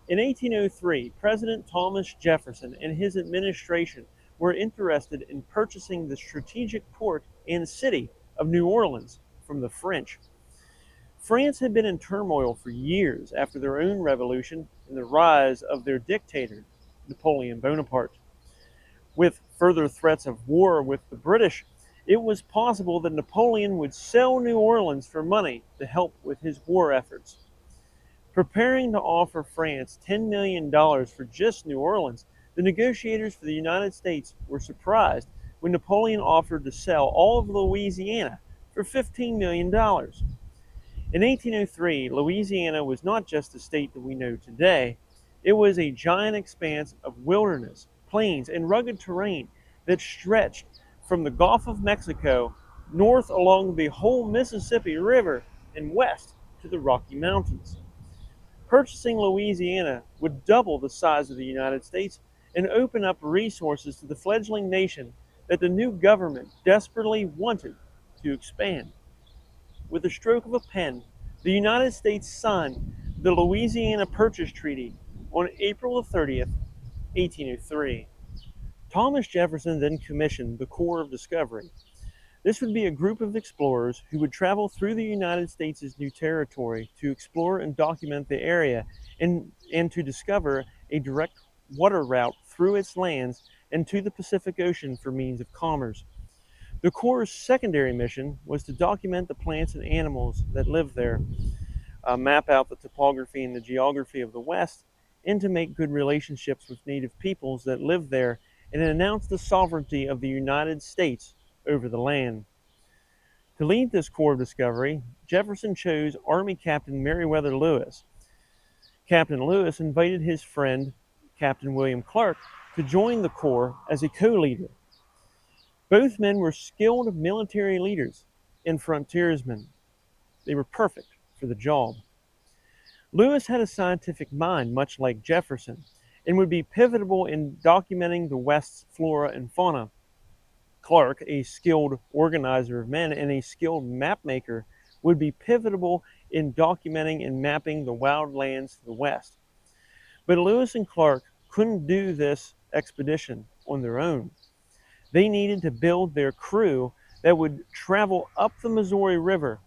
In 1803, President Thomas Jefferson and his administration were interested in purchasing the strategic port and city of New Orleans from the French. France had been in turmoil for years after their own revolution and the rise of their dictator, Napoleon Bonaparte. With further threats of war with the British, it was possible that Napoleon would sell New Orleans for money to help with his war efforts. Preparing to offer France $10 million for just New Orleans, the negotiators for the United States were surprised when Napoleon offered to sell all of Louisiana for $15 million. In 1803, Louisiana was not just the state that we know today. It was a giant expanse of wilderness, plains, and rugged terrain that stretched from the Gulf of Mexico north along the whole Mississippi River and west to the Rocky Mountains. Purchasing Louisiana would double the size of the United States and open up resources to the fledgling nation that the new government desperately wanted to expand. With the stroke of a pen, the United States signed the Louisiana Purchase Treaty on April 30th, 1803. Thomas Jefferson then commissioned the Corps of Discovery. This would be a group of explorers who would travel through the United States' new territory to explore and document the area and to discover a direct water route through its lands and to the Pacific Ocean for means of commerce. The Corps' secondary mission was to document the plants and animals that lived there, map out the topography and the geography of the West, and to make good relationships with native peoples that lived there and announce the sovereignty of the United States over the land. To lead this Corps of Discovery, Jefferson chose Army Captain Meriwether Lewis. Captain Lewis invited his friend, Captain William Clark, to join the Corps as a co-leader. Both men were skilled military leaders and frontiersmen. They were perfect for the job. Lewis had a scientific mind, much like Jefferson, and would be pivotal in documenting the West's flora and fauna. Clark, a skilled organizer of men and a skilled map maker, would be pivotal in documenting and mapping the wild lands to the West. But Lewis and Clark couldn't do this expedition on their own. They needed to build their crew that would travel up the Missouri River,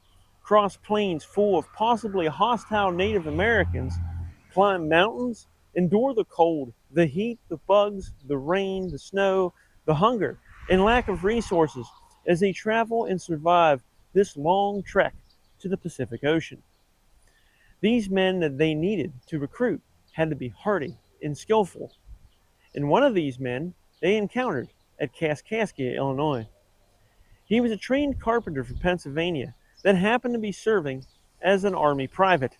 cross plains full of possibly hostile Native Americans, climb mountains, endure the cold, the heat, the bugs, the rain, the snow, the hunger, and lack of resources as they travel and survive this long trek to the Pacific Ocean. These men that they needed to recruit had to be hardy and skillful. And one of these men they encountered at Kaskaskia, Illinois. He was a trained carpenter from Pennsylvania that happened to be serving as an Army private.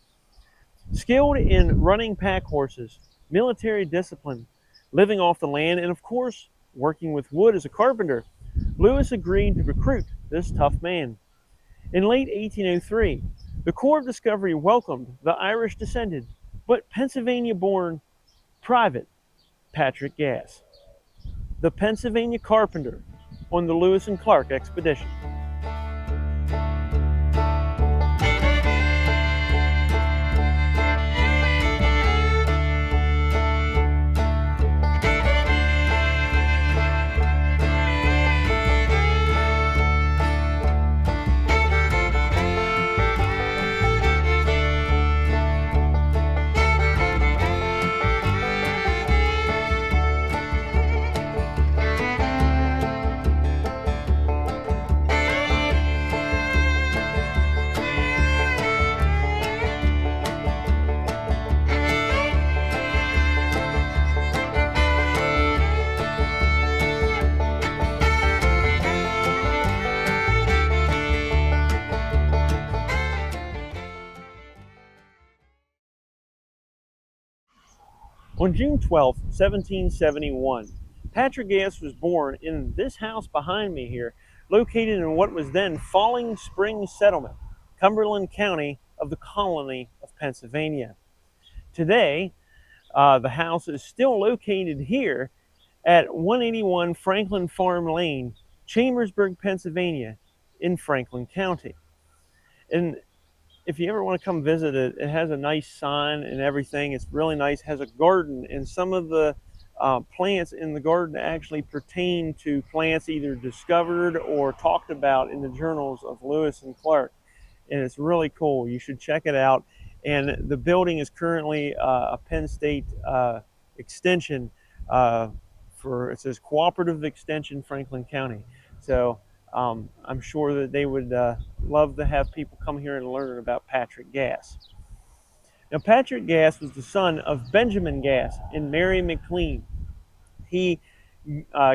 Skilled in running pack horses, military discipline, living off the land, and of course, working with wood as a carpenter, Lewis agreed to recruit this tough man. In late 1803, the Corps of Discovery welcomed the Irish-descended but Pennsylvania-born private Patrick Gass, the Pennsylvania Carpenter, on the Lewis and Clark expedition. On June 12, 1771, Patrick Gass was born in this house behind me here, located in what was then Falling Springs Settlement, Cumberland County of the colony of Pennsylvania. Today, the house is still located here at 181 Franklin Farm Lane, Chambersburg, Pennsylvania, in Franklin County. And if you ever want to come visit it, it has a nice sign and everything. It's really nice. It has a garden, and some of the plants in the garden actually pertain to plants either discovered or talked about in the journals of Lewis and Clark. And it's really cool. You should check it out. And the building is currently a Penn State extension it says Cooperative Extension Franklin County. So I'm sure that they would love to have people come here and learn about Patrick Gass. Now, Patrick Gass was the son of Benjamin Gass and Mary McLean. He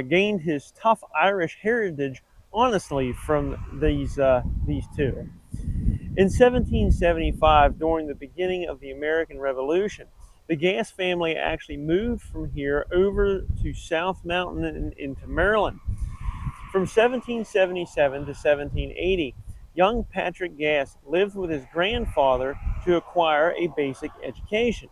gained his tough Irish heritage honestly from these two. In 1775, during the beginning of the American Revolution, the Gass family actually moved from here over to South Mountain and into Maryland. From 1777 to 1780, young Patrick Gass lived with his grandfather to acquire a basic education.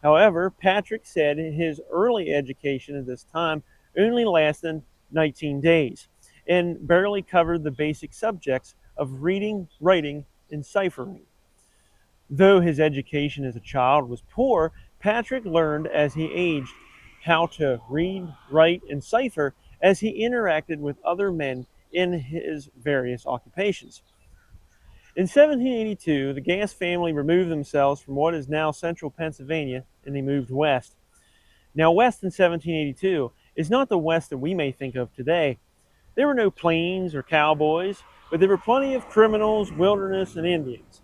However, Patrick said his early education at this time only lasted 19 days and barely covered the basic subjects of reading, writing, and ciphering. Though his education as a child was poor, Patrick learned as he aged how to read, write, and cipher as he interacted with other men in his various occupations. In 1782, the Gass family removed themselves from what is now central Pennsylvania and they moved west. Now, west in 1782 is not the west that we may think of today. There were no plains or cowboys, but there were plenty of criminals, wilderness, and Indians.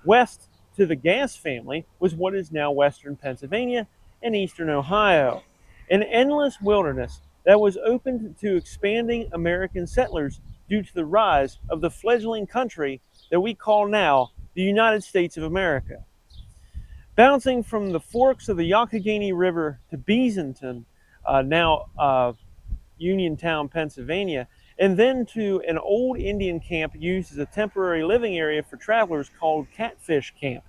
West to the Gass family was what is now western Pennsylvania and eastern Ohio, an endless wilderness that was opened to expanding American settlers due to the rise of the fledgling country that we call now the United States of America. Bouncing from the forks of the Youghiogheny River to Beazenton, now Uniontown, Pennsylvania, and then to an old Indian camp used as a temporary living area for travelers called Catfish Camp.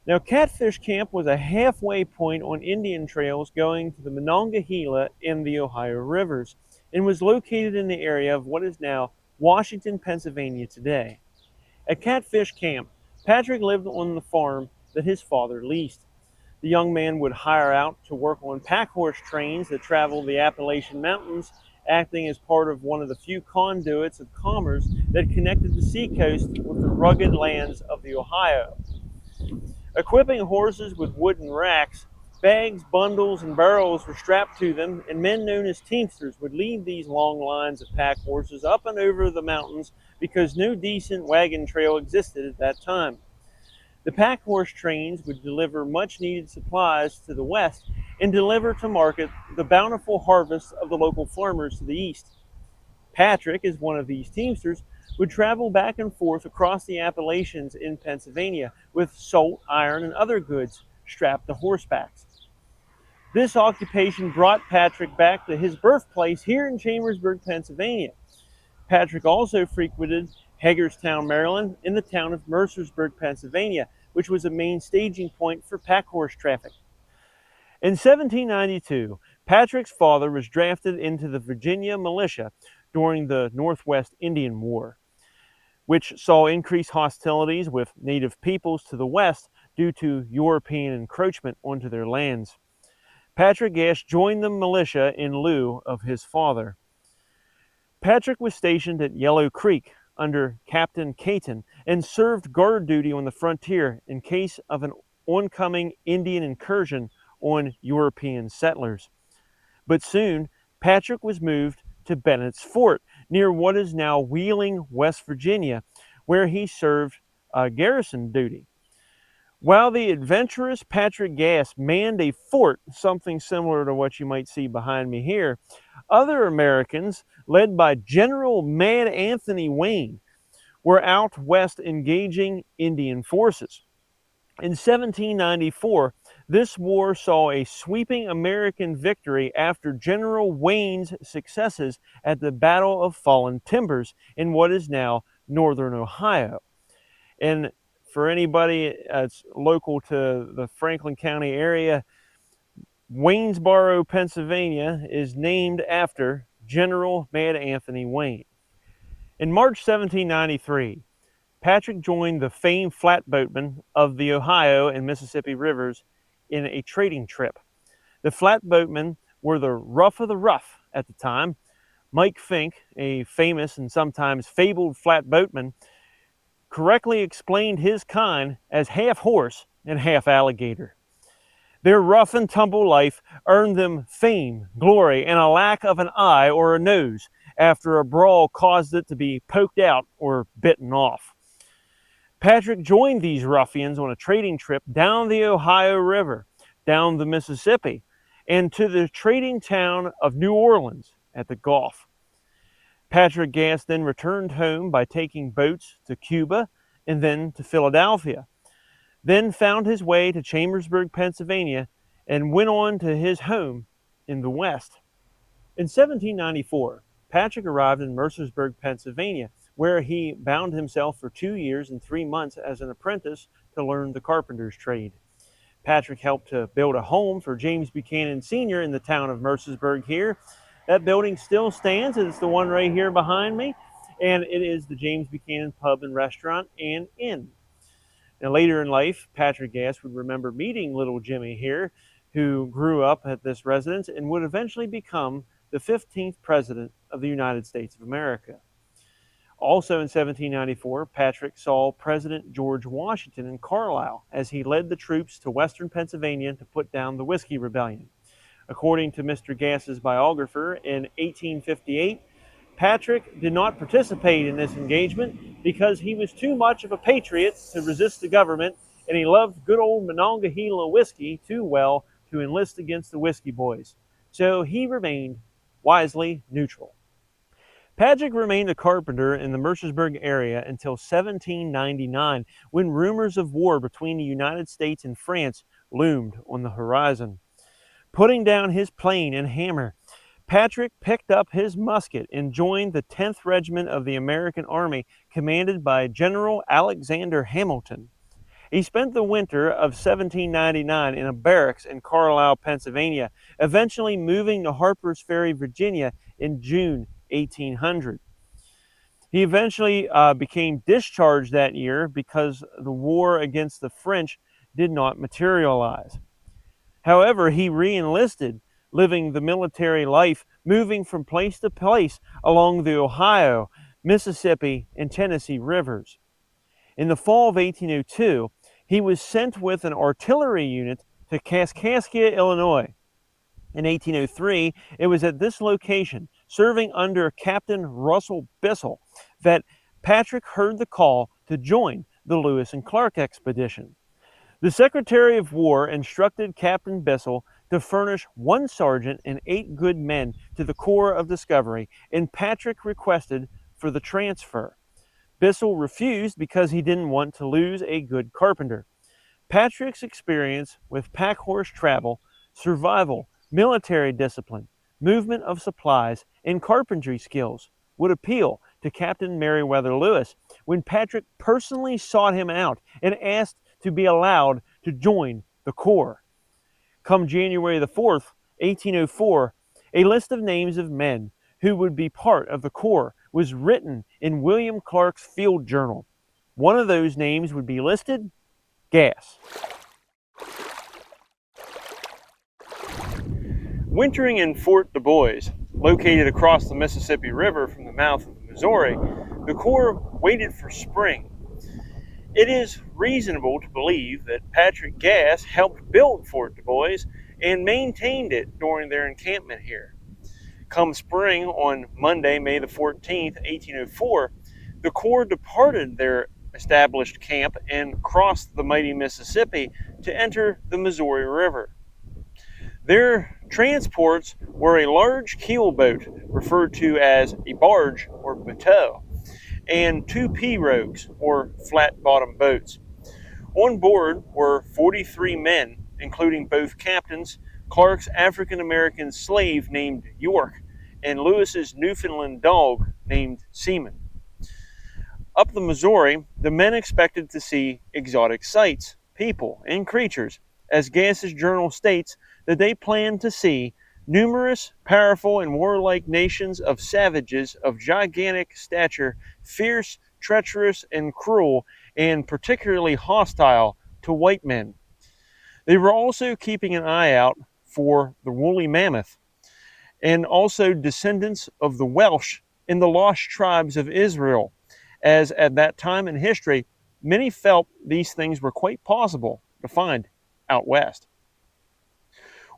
Now, Catfish Camp was a halfway point on Indian trails going to the Monongahela and the Ohio rivers, and was located in the area of what is now Washington, Pennsylvania today. At Catfish Camp, Patrick lived on the farm that his father leased. The young man would hire out to work on pack horse trains that traveled the Appalachian Mountains, acting as part of one of the few conduits of commerce that connected the seacoast with the rugged lands of the Ohio. Equipping horses with wooden racks, bags, bundles, and barrels were strapped to them, and men known as teamsters would lead these long lines of pack horses up and over the mountains because no decent wagon trail existed at that time. The pack horse trains would deliver much needed supplies to the west and deliver to market the bountiful harvest of the local farmers to the east. Patrick, as one of these teamsters, would travel back and forth across the Appalachians in Pennsylvania with salt, iron, and other goods strapped to horsebacks. This occupation brought Patrick back to his birthplace here in Chambersburg, Pennsylvania. Patrick also frequented Hagerstown, Maryland, and the town of Mercersburg, Pennsylvania, which was a main staging point for pack horse traffic. In 1792, Patrick's father was drafted into the Virginia militia during the Northwest Indian War, which saw increased hostilities with native peoples to the west due to European encroachment onto their lands. Patrick Gass joined the militia in lieu of his father. Patrick was stationed at Yellow Creek under Captain Caton and served guard duty on the frontier in case of an oncoming Indian incursion on European settlers. But soon, Patrick was moved to Bennett's Fort, near what is now Wheeling, West Virginia, where he served garrison duty. While the adventurous Patrick Gass manned a fort, something similar to what you might see behind me here, other Americans, led by General Mad Anthony Wayne, were out west engaging Indian forces. In 1794, this war saw a sweeping American victory after General Wayne's successes at the Battle of Fallen Timbers in what is now northern Ohio. And for anybody that's local to the Franklin County area, Waynesboro, Pennsylvania is named after General Mad Anthony Wayne. In March 1793, Patrick joined the famed flatboatmen of the Ohio and Mississippi rivers in a trading trip. The flatboatmen were the rough of the rough at the time. Mike Fink, a famous and sometimes fabled flatboatman, correctly explained his kind as half horse and half alligator. Their rough and tumble life earned them fame, glory, and a lack of an eye or a nose after a brawl caused it to be poked out or bitten off. Patrick joined these ruffians on a trading trip down the Ohio River, down the Mississippi, and to the trading town of New Orleans at the Gulf. Patrick Gass then returned home by taking boats to Cuba and then to Philadelphia, then found his way to Chambersburg, Pennsylvania, and went on to his home in the West. In 1794, Patrick arrived in Mercersburg, Pennsylvania, where he bound himself for 2 years and 3 months as an apprentice to learn the carpenter's trade. Patrick helped to build a home for James Buchanan Sr. in the town of Mercersburg here. That building still stands. It's the one right here behind me, and it is the James Buchanan Pub and Restaurant and Inn. Now, later in life, Patrick Gass would remember meeting little Jimmy here, who grew up at this residence and would eventually become the 15th President of the United States of America. Also in 1794, Patrick saw President George Washington in Carlisle as he led the troops to western Pennsylvania to put down the Whiskey Rebellion. According to Mr. Gass's biographer, in 1858, Patrick did not participate in this engagement because he was too much of a patriot to resist the government, and he loved good old Monongahela whiskey too well to enlist against the Whiskey Boys. So he remained wisely neutral. Patrick remained a carpenter in the Mercersburg area until 1799, when rumors of war between the United States and France loomed on the horizon. Putting down his plane and hammer, Patrick picked up his musket and joined the 10th Regiment of the American Army, commanded by General Alexander Hamilton. He spent the winter of 1799 in a barracks in Carlisle, Pennsylvania, eventually moving to Harper's Ferry, Virginia in June 1800. He eventually became discharged that year because the war against the French did not materialize. However, he re-enlisted, living the military life, moving from place to place along the Ohio, Mississippi, and Tennessee rivers. In the fall of 1802, he was sent with an artillery unit to Kaskaskia, Illinois. In 1803, it was at this location, serving under Captain Russell Bissell, that Patrick heard the call to join the Lewis and Clark expedition. The Secretary of War instructed Captain Bissell to furnish 1 sergeant and 8 good men to the Corps of Discovery, and Patrick requested for the transfer. Bissell refused because he didn't want to lose a good carpenter. Patrick's experience with pack horse travel, survival, military discipline, movement of supplies, and carpentry skills would appeal to Captain Meriwether Lewis when Patrick personally sought him out and asked to be allowed to join the Corps. Come January the 4th, 1804, a list of names of men who would be part of the Corps was written in William Clark's field journal. One of those names would be listed, Gass. Wintering in Fort Du Bois, located across the Mississippi River from the mouth of the Missouri, the Corps waited for spring. It is reasonable to believe that Patrick Gass helped build Fort Du Bois and maintained it during their encampment here. Come spring, on Monday, May the 14th, 1804, the Corps departed their established camp and crossed the mighty Mississippi to enter the Missouri River. Their transports were a large keel boat, referred to as a barge or bateau, and 2 pirogues, or flat-bottom boats. On board were 43 men, including both captains, Clark's African-American slave named York, and Lewis's Newfoundland dog named Seaman. Up the Missouri, the men expected to see exotic sights, people, and creatures, as Gass's journal states that they planned to see numerous, powerful, and warlike nations of savages of gigantic stature, fierce, treacherous and cruel, and particularly hostile to white men. They were also keeping an eye out for the woolly mammoth, and also descendants of the Welsh in the lost tribes of Israel, as at that time in history, many felt these things were quite possible to find out west.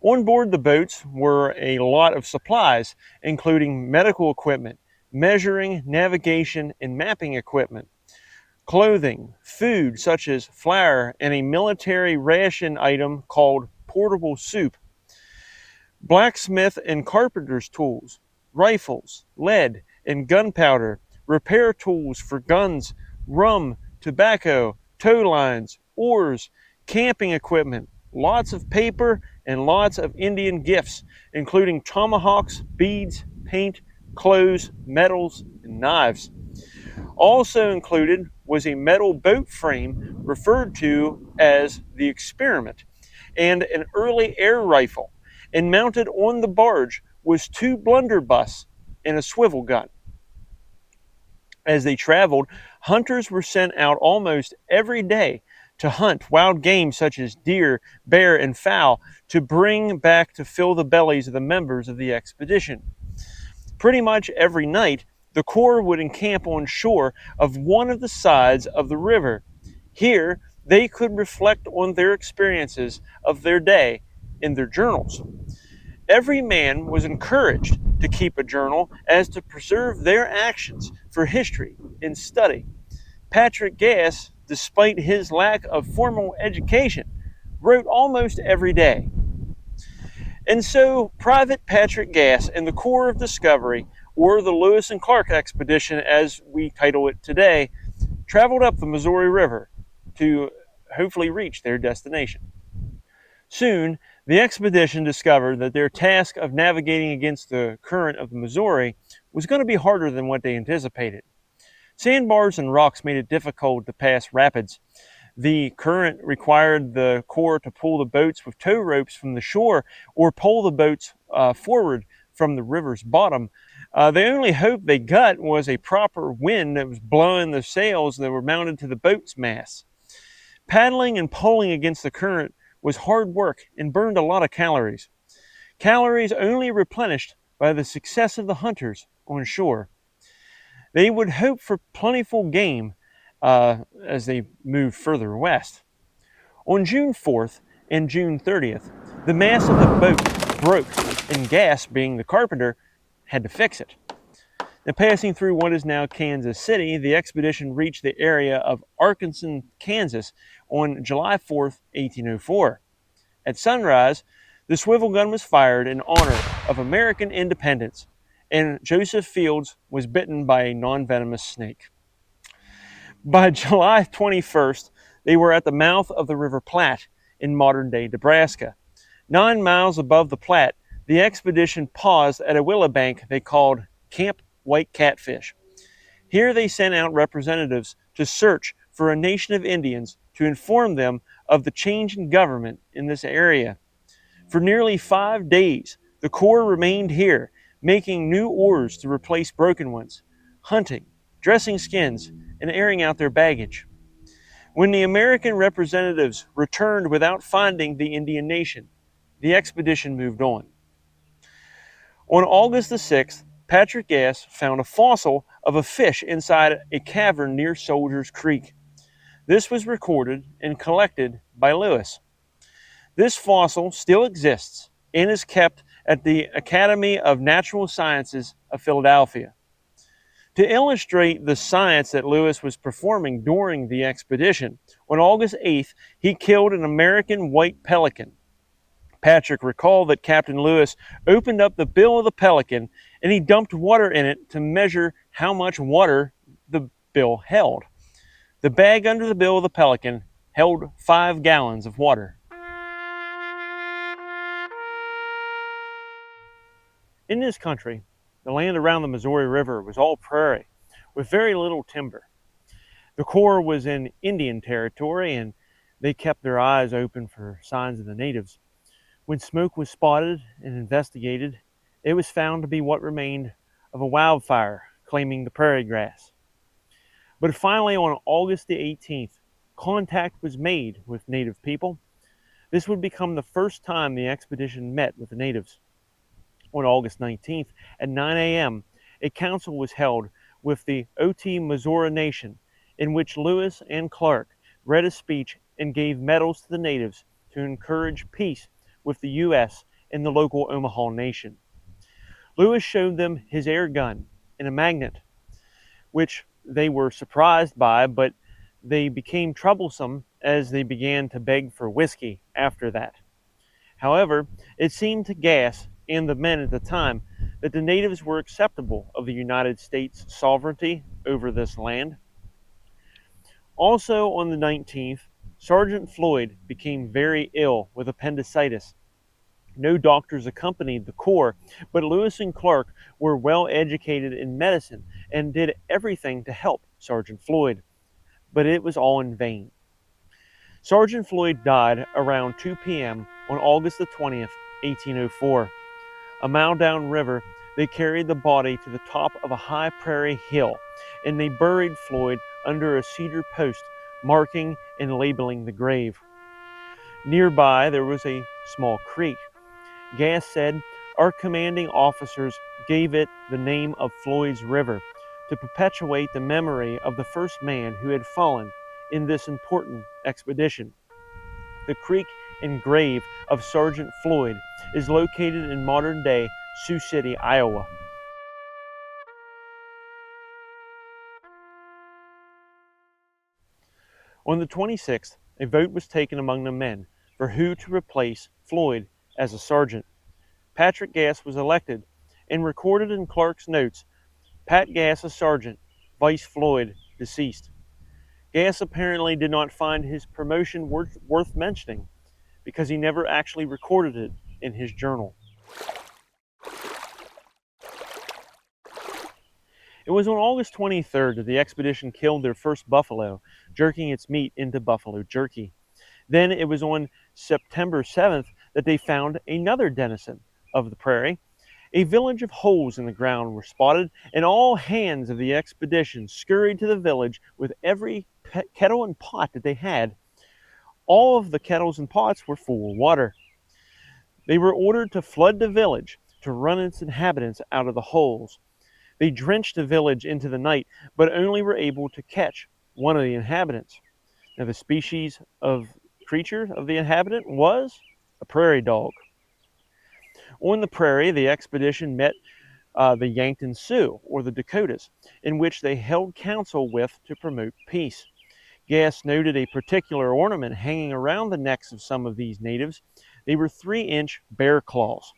On board the boats were a lot of supplies, including medical equipment, measuring, navigation, and mapping equipment, clothing, food such as flour, and a military ration item called portable soup, blacksmith and carpenter's tools, rifles, lead, and gunpowder, repair tools for guns, rum, tobacco, tow lines, oars, camping equipment, lots of paper, and lots of Indian gifts, including tomahawks, beads, paint, clothes, medals, and knives. Also included was a metal boat frame referred to as the Experiment, and an early air rifle, and mounted on the barge was 2 blunderbuss and a swivel gun. As they traveled, hunters were sent out almost every day to hunt wild game such as deer, bear, and fowl to bring back to fill the bellies of the members of the expedition. Pretty much every night, the Corps would encamp on shore of one of the sides of the river. Here, they could reflect on their experiences of their day in their journals. Every man was encouraged to keep a journal as to preserve their actions for history and study. Patrick Gass, despite his lack of formal education, wrote almost every day. And so Private Patrick Gass and the Corps of Discovery, or the Lewis and Clark Expedition as we title it today, traveled up the Missouri River to hopefully reach their destination. Soon, the expedition discovered that their task of navigating against the current of the Missouri was going to be harder than what they anticipated. Sandbars and rocks made it difficult to pass rapids. The current required the Corps to pull the boats with tow ropes from the shore or pull the boats forward from the river's bottom. The only hope they got was a proper wind that was blowing the sails that were mounted to the boat's masts. Paddling and pulling against the current was hard work and burned a lot of calories. Calories only replenished by the success of the hunters on shore. They would hope for plentiful game as they moved further west. On June 4th and June 30th, the mast of the boat broke, and Gass, being the carpenter, had to fix it. Now, passing through what is now Kansas City, the expedition reached the area of Arkansas, Kansas on July 4th, 1804. At sunrise, the swivel gun was fired in honor of American independence, and Joseph Fields was bitten by a non-venomous snake. By July 21st, they were at the mouth of the River Platte in modern-day Nebraska. 9 miles above the Platte, the expedition paused at a willow bank they called Camp White Catfish. Here they sent out representatives to search for a nation of Indians to inform them of the change in government in this area. For nearly 5 days, the Corps remained here, making new oars to replace broken ones, hunting, dressing skins, and airing out their baggage. When the American representatives returned without finding the Indian nation, the expedition moved on. On August the 6th, Patrick Gass found a fossil of a fish inside a cavern near Soldiers Creek. This was recorded and collected by Lewis. This fossil still exists and is kept at the Academy of Natural Sciences of Philadelphia. To illustrate the science that Lewis was performing during the expedition, on August 8th, he killed an American white pelican. Patrick recalled that Captain Lewis opened up the bill of the pelican and he dumped water in it to measure how much water the bill held. The bag under the bill of the pelican held 5 gallons of water. In this country, the land around the Missouri River was all prairie, with very little timber. The Corps was in Indian territory, and they kept their eyes open for signs of the natives. When smoke was spotted and investigated, it was found to be what remained of a wildfire claiming the prairie grass. But finally, on August the 18th, contact was made with native people. This would become the first time the expedition met with the natives. On August 19th at 9 a.m., a council was held with the Missouri Nation, in which Lewis and Clark read a speech and gave medals to the natives to encourage peace with the U.S. and the local Omaha Nation. Lewis showed them his air gun and a magnet, which they were surprised by, but they became troublesome as they began to beg for whiskey after that. However, it seemed to Gass and the men at the time that the natives were acceptable of the United States sovereignty over this land. Also on the 19th, Sergeant Floyd became very ill with appendicitis. No doctors accompanied the Corps, but Lewis and Clark were well educated in medicine and did everything to help Sergeant Floyd, but it was all in vain. Sergeant Floyd died around 2 p.m. on August the 20th, 1804. A mile downriver, they carried the body to the top of a high prairie hill, and they buried Floyd under a cedar post, marking and labeling the grave. Nearby, there was a small creek. Gass said, "Our commanding officers gave it the name of Floyd's River to perpetuate the memory of the first man who had fallen in this important expedition." The creek and grave of Sergeant Floyd is located in modern-day Sioux City, Iowa. On the 26th, a vote was taken among the men for who to replace Floyd as a sergeant. Patrick Gass was elected and recorded in Clark's notes, "Pat Gass a sergeant, Vice Floyd deceased." Gass apparently did not find his promotion worth mentioning because he never actually recorded it in his journal. It was on August 23rd that the expedition killed their first buffalo, jerking its meat into buffalo jerky. Then it was on September 7th that they found another denizen of the prairie. A village of holes in the ground were spotted, and all hands of the expedition scurried to the village with every kettle and pot that they had. All of the kettles and pots were full of water. They were ordered to flood the village to run its inhabitants out of the holes. They drenched the village into the night, but only were able to catch one of the inhabitants. Now, the species of creature of the inhabitant was a prairie dog. On the prairie, the expedition met the Yankton Sioux, or the Dakotas, in which they held council with to promote peace. Gass noted a particular ornament hanging around the necks of some of these natives. They were 3-inch bear claws,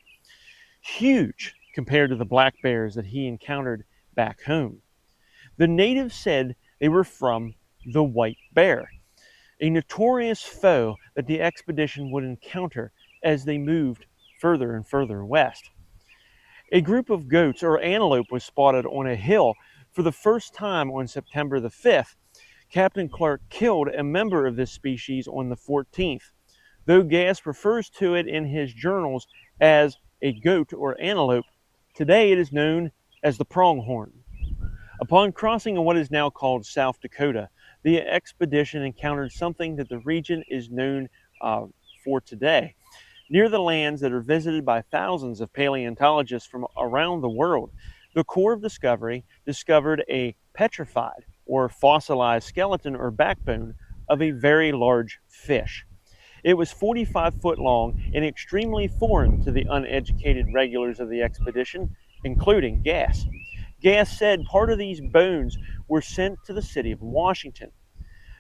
huge compared to the black bears that he encountered back home. The natives said they were from the white bear, a notorious foe that the expedition would encounter as they moved further and further west. A group of goats or antelope was spotted on a hill for the first time on September the 5th. Captain Clark killed a member of this species on the 14th, though Gass refers to it in his journals as a goat or antelope. Today it is known as the pronghorn. Upon crossing in what is now called South Dakota, the expedition encountered something that the region is known for today. Near the lands that are visited by thousands of paleontologists from around the world, the Corps of Discovery discovered a petrified or fossilized skeleton or backbone of a very large fish. It was 45 foot long and extremely foreign to the uneducated regulars of the expedition, including Gass. Gass said part of these bones were sent to the city of Washington.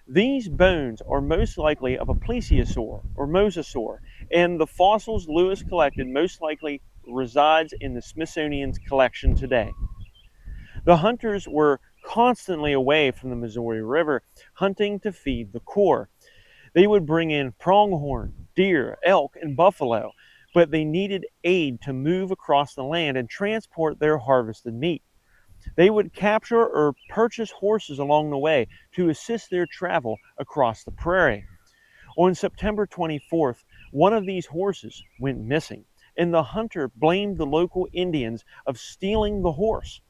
These bones are most likely of a plesiosaur or mosasaur, and the fossils Lewis collected most likely resides in the Smithsonian's collection today. The hunters were constantly away from the Missouri River, hunting to feed the Corps. They would bring in pronghorn, deer, elk, and buffalo, but they needed aid to move across the land and transport their harvested meat. They would capture or purchase horses along the way to assist their travel across the prairie. On September 24th, one of these horses went missing, and the hunter blamed the local Indians of stealing the horse.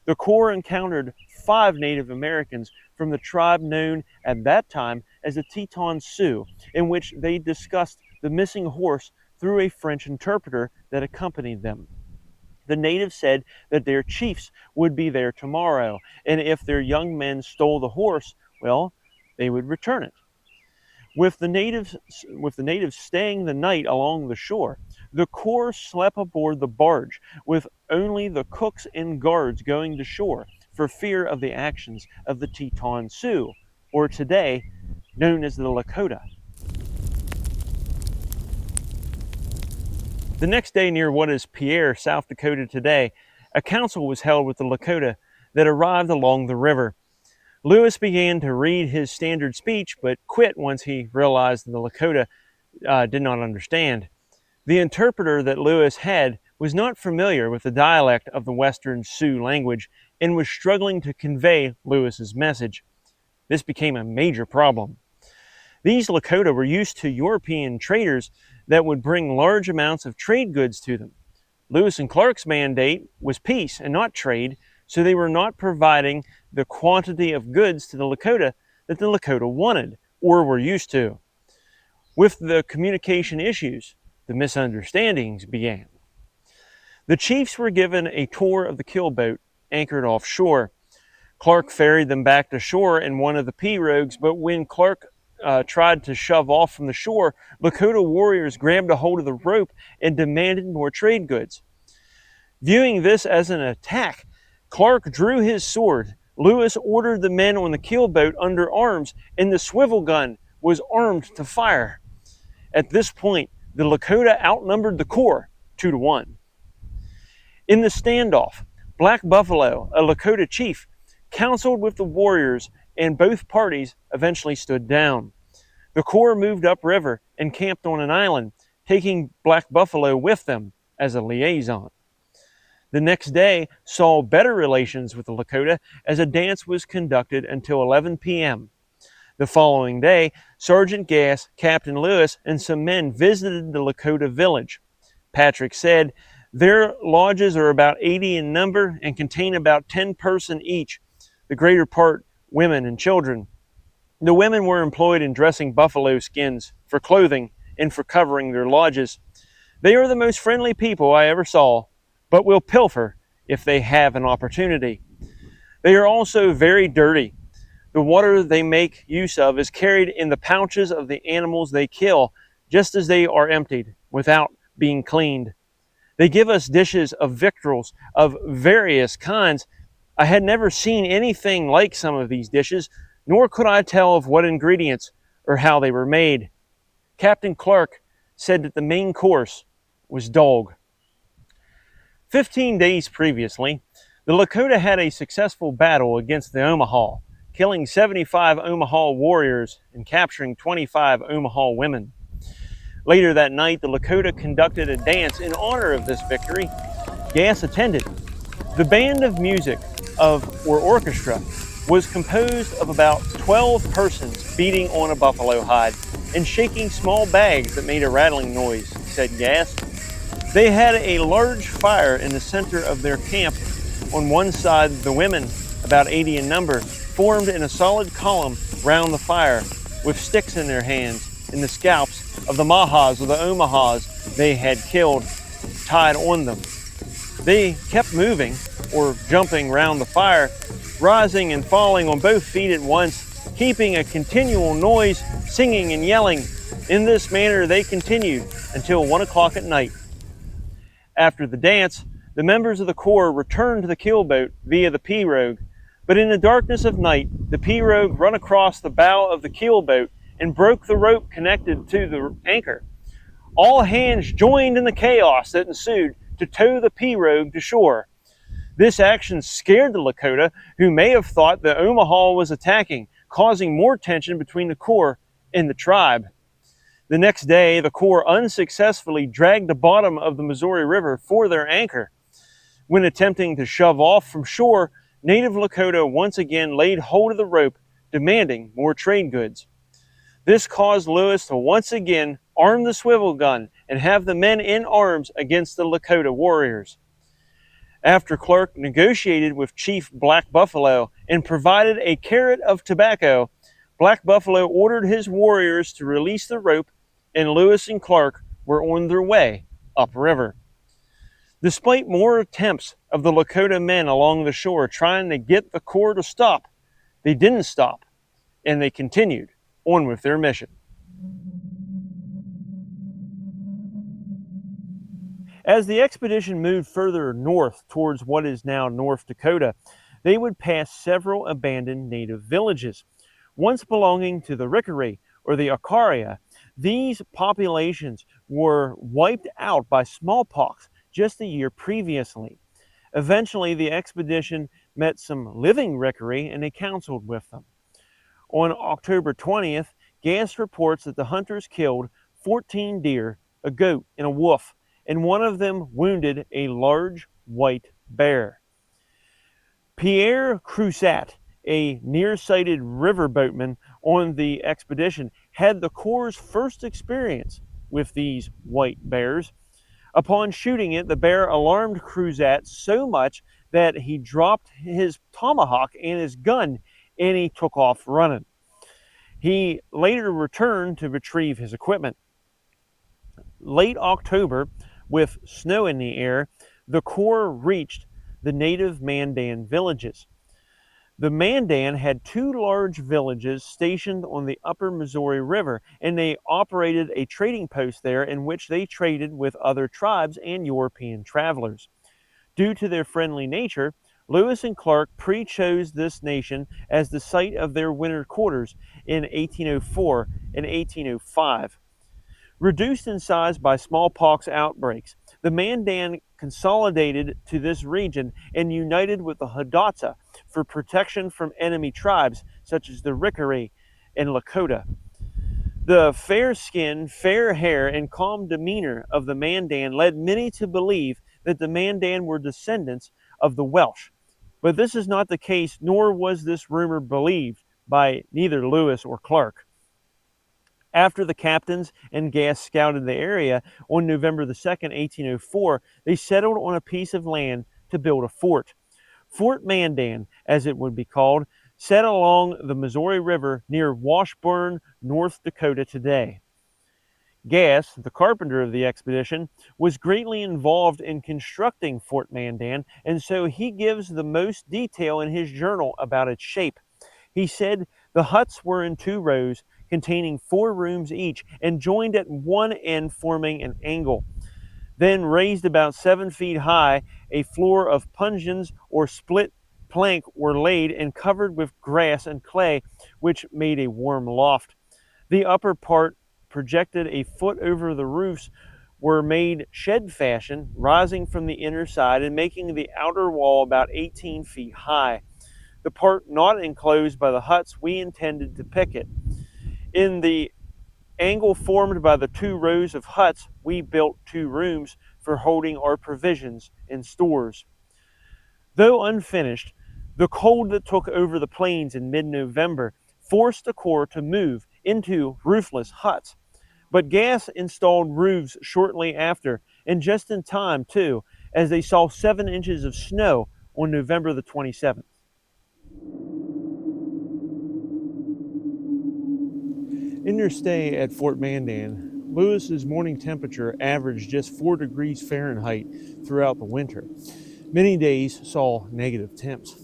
The Corps encountered 5 Native Americans from the tribe known at that time as the Teton Sioux, in which they discussed the missing horse through a French interpreter that accompanied them. The natives said that their chiefs would be there tomorrow, and if their young men stole the horse, well, they would return it. With the natives staying the night along the shore, the Corps slept aboard the barge, with only the cooks and guards going to shore for fear of the actions of the Teton Sioux, or today known as the Lakota. The next day, near what is Pierre, South Dakota today, a council was held with the Lakota that arrived along the river. Lewis began to read his standard speech, but quit once he realized the Lakota did not understand. The interpreter that Lewis had was not familiar with the dialect of the Western Sioux language and was struggling to convey Lewis's message. This became a major problem. These Lakota were used to European traders that would bring large amounts of trade goods to them. Lewis and Clark's mandate was peace and not trade, so they were not providing the quantity of goods to the Lakota that the Lakota wanted or were used to. With the communication issues, the misunderstandings began. The chiefs were given a tour of the keelboat anchored offshore. Clark ferried them back to shore in one of the pirogues, but when Clark tried to shove off from the shore, Lakota warriors grabbed a hold of the rope and demanded more trade goods. Viewing this as an attack, Clark drew his sword. Lewis ordered the men on the keelboat under arms, and the swivel gun was armed to fire. At this point, the Lakota outnumbered the Corps 2-1. In the standoff, Black Buffalo, a Lakota chief, counseled with the warriors, and both parties eventually stood down. The Corps moved upriver and camped on an island, taking Black Buffalo with them as a liaison. The next day saw better relations with the Lakota as a dance was conducted until 11 p.m. The following day, Sergeant Gass, Captain Lewis, and some men visited the Lakota village. Patrick said, "Their lodges are about 80 in number and contain about 10 persons each, the greater part women and children. The women were employed in dressing buffalo skins for clothing and for covering their lodges. They are the most friendly people I ever saw, but will pilfer if they have an opportunity. They are also very dirty. The water they make use of is carried in the pouches of the animals they kill, just as they are emptied, without being cleaned. They give us dishes of victuals of various kinds. I had never seen anything like some of these dishes, nor could I tell of what ingredients or how they were made." Captain Clark said that the main course was dog. 15 days previously, the Lakota had a successful battle against the Omaha, killing 75 Omaha warriors and capturing 25 Omaha women. Later that night, the Lakota conducted a dance in honor of this victory. Gass attended. The band of music or orchestra was composed of about 12 persons beating on a buffalo hide and shaking small bags that made a rattling noise, said Gass. They had a large fire in the center of their camp. On one side, the women, about 80 in number, formed in a solid column round the fire with sticks in their hands and the scalps of the Mahas or the Omahas they had killed tied on them. They kept moving or jumping round the fire, rising and falling on both feet at once, keeping a continual noise, singing and yelling. In this manner they continued until 1 o'clock at night. After the dance, the members of the Corps returned to the keelboat via the pirogue, but in the darkness of night, the pirogue run across the bow of the keelboat and broke the rope connected to the anchor. All hands joined in the chaos that ensued to tow the pirogue to shore. This action scared the Lakota, who may have thought the Omaha was attacking, causing more tension between the Corps and the tribe. The next day, the Corps unsuccessfully dragged the bottom of the Missouri River for their anchor. When attempting to shove off from shore, native Lakota once again laid hold of the rope, demanding more trade goods. This caused Lewis to once again arm the swivel gun and have the men in arms against the Lakota warriors. After Clark negotiated with Chief Black Buffalo and provided a carrot of tobacco, Black Buffalo ordered his warriors to release the rope, and Lewis and Clark were on their way upriver. Despite more attempts of the Lakota men along the shore trying to get the Corps to stop, they didn't stop, and they continued on with their mission. As the expedition moved further north towards what is now North Dakota, they would pass several abandoned native villages. Once belonging to the Rickaree or the Akaria, these populations were wiped out by smallpox just a year previously. Eventually, the expedition met some living Rickaree and they counseled with them. On October 20th, Gass reports that the hunters killed 14 deer, a goat, and a wolf, and one of them wounded a large white bear. Pierre Crousat, a nearsighted river boatman on the expedition, had the Corps' first experience with these white bears. Upon shooting it, the bear alarmed Crousat so much that he dropped his tomahawk and his gun, and he took off running. He later returned to retrieve his equipment. Late October, with snow in the air, the Corps reached the native Mandan villages. The Mandan had two large villages stationed on the upper Missouri River, and they operated a trading post there in which they traded with other tribes and European travelers. Due to their friendly nature, Lewis and Clark pre-chose this nation as the site of their winter quarters in 1804 and 1805. Reduced in size by smallpox outbreaks, the Mandan consolidated to this region and united with the Hidatsa for protection from enemy tribes such as the Rickaree and Lakota. The fair skin, fair hair, and calm demeanor of the Mandan led many to believe that the Mandan were descendants of the Welsh. But this is not the case, nor was this rumor believed by neither Lewis or Clark. After the captains and Gass scouted the area on November the 2nd, 1804, they settled on a piece of land to build a fort. Fort Mandan, as it would be called, sat along the Missouri River near Washburn, North Dakota today. Gass, the carpenter of the expedition, was greatly involved in constructing Fort Mandan, and so he gives the most detail in his journal about its shape. He said the huts were in 2 rows, containing 4 rooms each, and joined at one end forming an angle. Then raised about 7 feet high, a floor of puncheons or split plank were laid and covered with grass and clay, which made a warm loft. The upper part projected a foot over the roofs, were made shed fashion, rising from the inner side and making the outer wall about 18 feet high. The part not enclosed by the huts we intended to picket. In the angle formed by the 2 rows of huts, we built 2 rooms for holding our provisions and stores. Though unfinished, the cold that took over the plains in mid-November forced the Corps to move into roofless huts. But Gass installed roofs shortly after, and just in time too, as they saw 7 inches of snow on November the 27th. In their stay at Fort Mandan, Lewis's morning temperature averaged just 4 degrees Fahrenheit throughout the winter. Many days saw negative temps.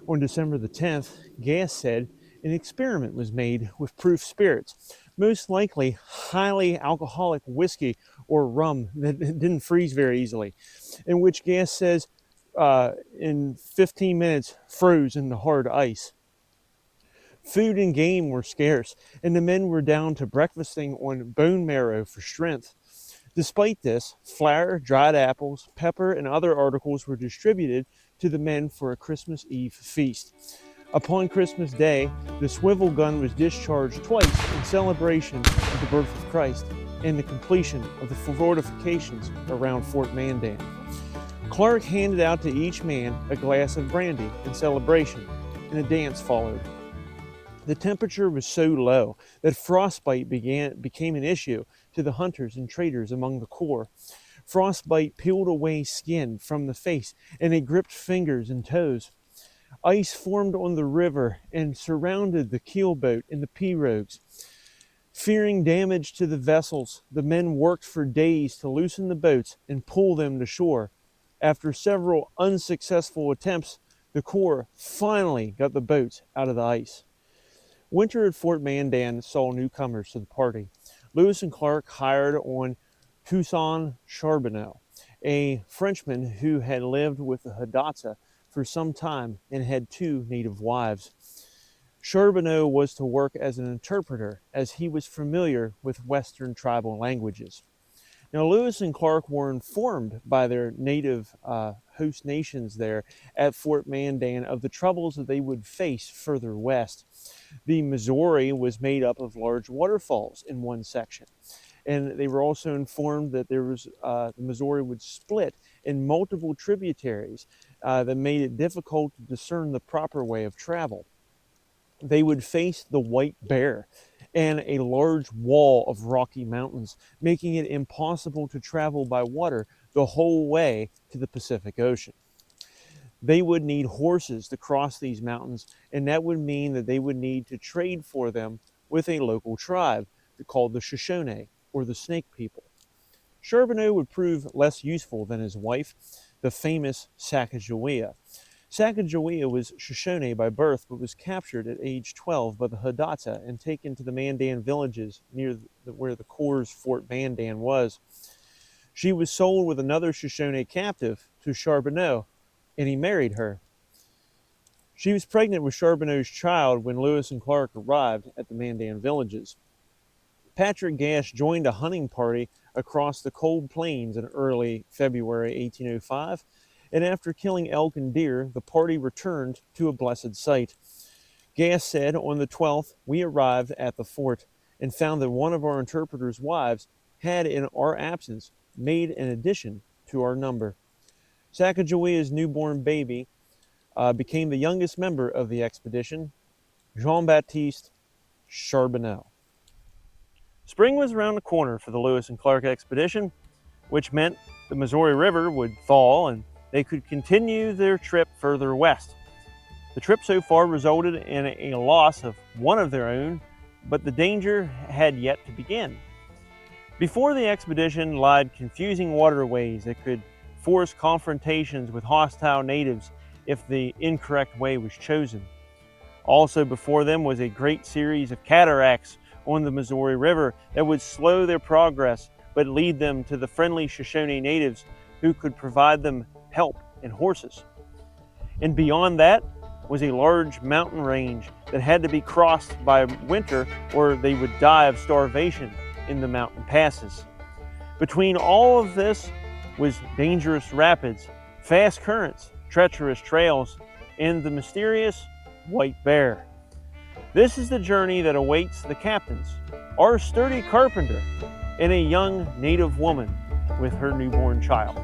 On December the 10th, Gass said an experiment was made with proof spirits, most likely highly alcoholic whiskey or rum that didn't freeze very easily, in which Gass says in 15 minutes froze into hard ice. Food and game were scarce, and the men were down to breakfasting on bone marrow for strength. Despite this, flour, dried apples, pepper, and other articles were distributed to the men for a Christmas Eve feast. Upon Christmas Day, the swivel gun was discharged twice in celebration of the birth of Christ and the completion of the fortifications around Fort Mandan. Clark handed out to each man a glass of brandy in celebration, and a dance followed. The temperature was so low that frostbite became an issue to the hunters and traders among the Corps. Frostbite peeled away skin from the face, and they gripped fingers and toes. Ice formed on the river and surrounded the keelboat and the pirogues. Fearing damage to the vessels, the men worked for days to loosen the boats and pull them to shore. After several unsuccessful attempts, the Corps finally got the boats out of the ice. Winter at Fort Mandan saw newcomers to the party. Lewis and Clark hired on Toussaint Charbonneau, a Frenchman who had lived with the Hidatsa for some time and had 2 native wives. Charbonneau was to work as an interpreter, as he was familiar with Western tribal languages. Now, Lewis and Clark were informed by their native host nations there at Fort Mandan of the troubles that they would face further west. The Missouri was made up of large waterfalls in one section, and they were also informed that the Missouri would split in multiple tributaries that made it difficult to discern the proper way of travel. They would face the White Bear and a large wall of rocky mountains, making it impossible to travel by water the whole way to the Pacific Ocean. They would need horses to cross these mountains, and that would mean that they would need to trade for them with a local tribe called the Shoshone, or the Snake People. Charbonneau would prove less useful than his wife, the famous Sacagawea. Sacagawea was Shoshone by birth, but was captured at age 12 by the Hidatsa and taken to the Mandan villages near where the Corps' Fort Mandan was. She was sold with another Shoshone captive to Charbonneau, and he married her. She was pregnant with Charbonneau's child when Lewis and Clark arrived at the Mandan villages. Patrick Gash joined a hunting party across the cold plains in early February 1805, and after killing elk and deer, the party returned to a blessed sight. Gash said, "On the 12th, we arrived at the fort and found that one of our interpreter's wives had, in our absence, made an addition to our number." Sacagawea's newborn baby became the youngest member of the expedition, Jean-Baptiste Charbonneau. Spring was around the corner for the Lewis and Clark expedition, which meant the Missouri River would thaw and they could continue their trip further west. The trip so far resulted in a loss of one of their own, but the danger had yet to begin. Before the expedition lied confusing waterways that could force confrontations with hostile natives if the incorrect way was chosen. Also before them was a great series of cataracts on the Missouri River that would slow their progress but lead them to the friendly Shoshone natives who could provide them help and horses. And beyond that was a large mountain range that had to be crossed by winter or they would die of starvation in the mountain passes. Between all of this was dangerous rapids, fast currents, treacherous trails, and the mysterious White Bear. This is the journey that awaits the captains, our sturdy carpenter, and a young native woman with her newborn child.